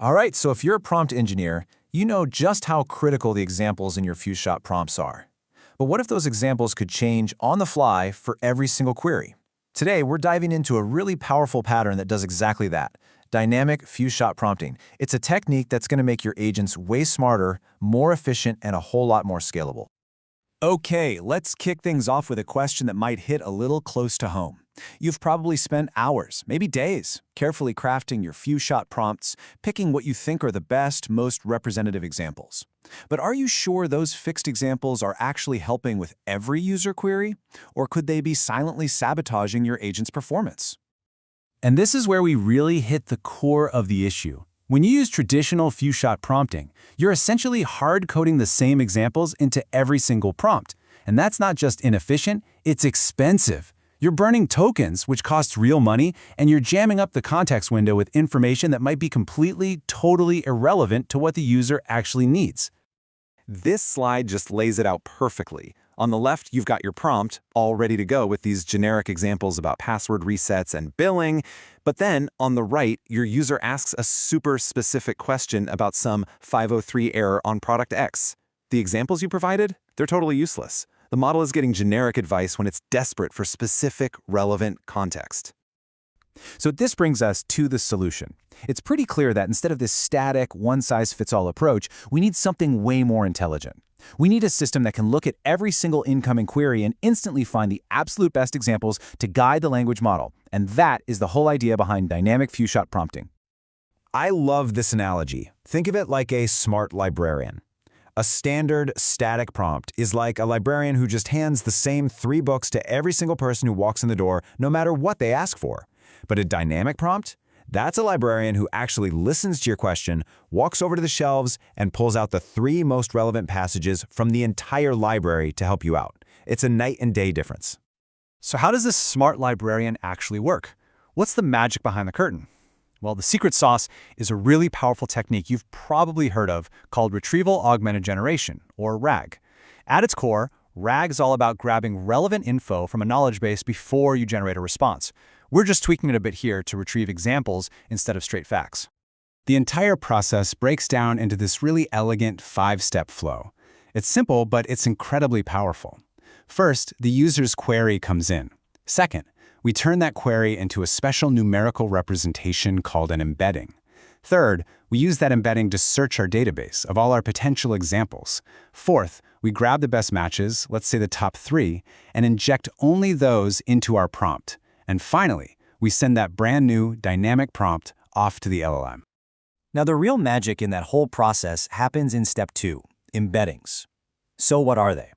All right, so if you're a prompt engineer, you know just how critical the examples in your few-shot prompts are. But what if those examples could change on the fly for every single query? Today, we're diving into a really powerful pattern that does exactly that: dynamic few-shot prompting. It's a technique that's going to make your agents way smarter, more efficient, and a whole lot more scalable. Okay, let's kick things off with a question that might hit a little close to home. You've probably spent hours, maybe days, carefully crafting your few-shot prompts, picking what you think are the best, most representative examples. But are you sure those fixed examples are actually helping with every user query? Or could they be silently sabotaging your agent's performance? And this is where we really hit the core of the issue. When you use traditional few-shot prompting, you're essentially hard-coding the same examples into every single prompt. And that's not just inefficient, it's expensive. You're burning tokens, which costs real money, and you're jamming up the context window with information that might be completely, totally irrelevant to what the user actually needs. This slide just lays it out perfectly. On the left, you've got your prompt, all ready to go with these generic examples about password resets and billing. But then, on the right, your user asks a super specific question about some 503 error on product X. The examples you provided? They're totally useless. The model is getting generic advice when it's desperate for specific, relevant context. So this brings us to the solution. It's pretty clear that instead of this static, one-size-fits-all approach, we need something way more intelligent. We need a system that can look at every single incoming query and instantly find the absolute best examples to guide the language model. And that is the whole idea behind dynamic few-shot prompting. I love this analogy. Think of it like a smart librarian. A standard, static prompt is like a librarian who just hands the same 3 books to every single person who walks in the door, no matter what they ask for. But a dynamic prompt? That's a librarian who actually listens to your question, walks over to the shelves, and pulls out the 3 most relevant passages from the entire library to help you out. It's a night and day difference. So how does this smart librarian actually work? What's the magic behind the curtain? Well, the secret sauce is a really powerful technique you've probably heard of called Retrieval Augmented Generation, or RAG. At its core, RAG is all about grabbing relevant info from a knowledge base before you generate a response. We're just tweaking it a bit here to retrieve examples instead of straight facts. The entire process breaks down into this really elegant 5-step flow. It's simple, but it's incredibly powerful. First, the user's query comes in. Second, we turn that query into a special numerical representation called an embedding. Third, we use that embedding to search our database of all our potential examples. Fourth, we grab the best matches, let's say the top 3, and inject only those into our prompt. And finally, we send that brand new dynamic prompt off to the LLM. Now, the real magic in that whole process happens in step 2, embeddings. So what are they?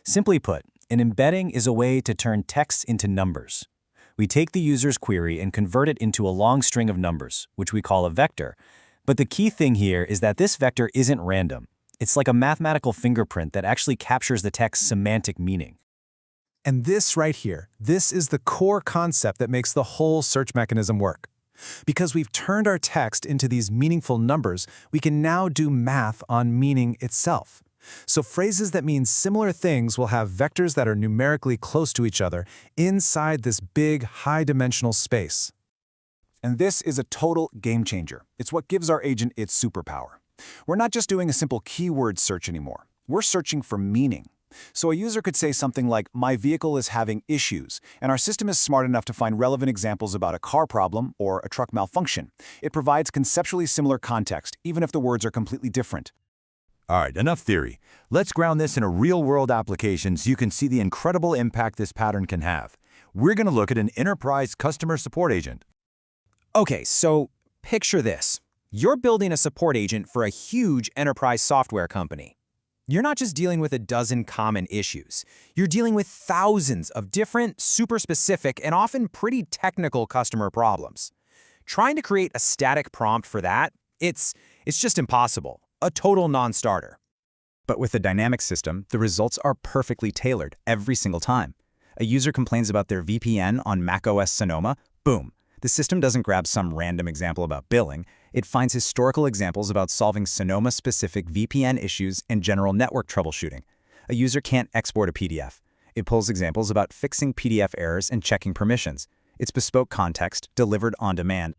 Simply put, an embedding is a way to turn text into numbers. We take the user's query and convert it into a long string of numbers, which we call a vector. But the key thing here is that this vector isn't random. It's like a mathematical fingerprint that actually captures the text's semantic meaning. And this right here, this is the core concept that makes the whole search mechanism work. Because we've turned our text into these meaningful numbers, we can now do math on meaning itself. So phrases that mean similar things will have vectors that are numerically close to each other inside this big, high-dimensional space. And this is a total game changer. It's what gives our agent its superpower. We're not just doing a simple keyword search anymore. We're searching for meaning. So a user could say something like, "My vehicle is having issues," and our system is smart enough to find relevant examples about a car problem or a truck malfunction. It provides conceptually similar context, even if the words are completely different. All right, enough theory. Let's ground this in a real-world application so you can see the incredible impact this pattern can have. We're going to look at an enterprise customer support agent. Okay, so picture this. You're building a support agent for a huge enterprise software company. You're not just dealing with a dozen common issues. You're dealing with thousands of different, super specific, and often pretty technical customer problems. Trying to create a static prompt for that, it's just impossible. A total non-starter. But with a dynamic system, the results are perfectly tailored every single time. A user complains about their VPN on macOS Sonoma, boom. The system doesn't grab some random example about billing. It finds historical examples about solving Sonoma-specific VPN issues and general network troubleshooting. A user can't export a PDF. It pulls examples about fixing PDF errors and checking permissions. It's bespoke context, delivered on demand.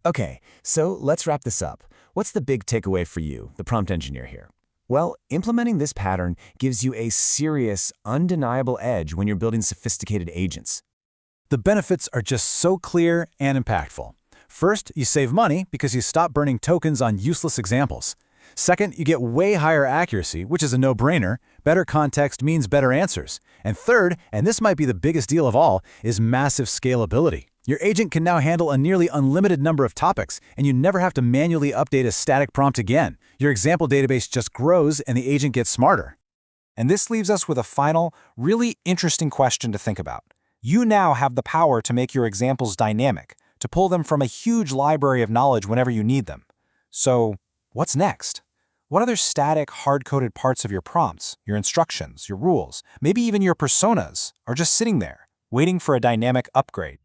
Okay, so let's wrap this up. What's the big takeaway for you, the prompt engineer here? Well, implementing this pattern gives you a serious, undeniable edge when you're building sophisticated agents. The benefits are just so clear and impactful. First, you save money because you stop burning tokens on useless examples. Second, you get way higher accuracy, which is a no-brainer. Better context means better answers. And third, and this might be the biggest deal of all, is massive scalability. Your agent can now handle a nearly unlimited number of topics, and you never have to manually update a static prompt again. Your example database just grows, and the agent gets smarter. And this leaves us with a final, really interesting question to think about. You now have the power to make your examples dynamic, to pull them from a huge library of knowledge whenever you need them. So, what's next? What other static, hard-coded parts of your prompts, your instructions, your rules, maybe even your personas, are just sitting there, waiting for a dynamic upgrade?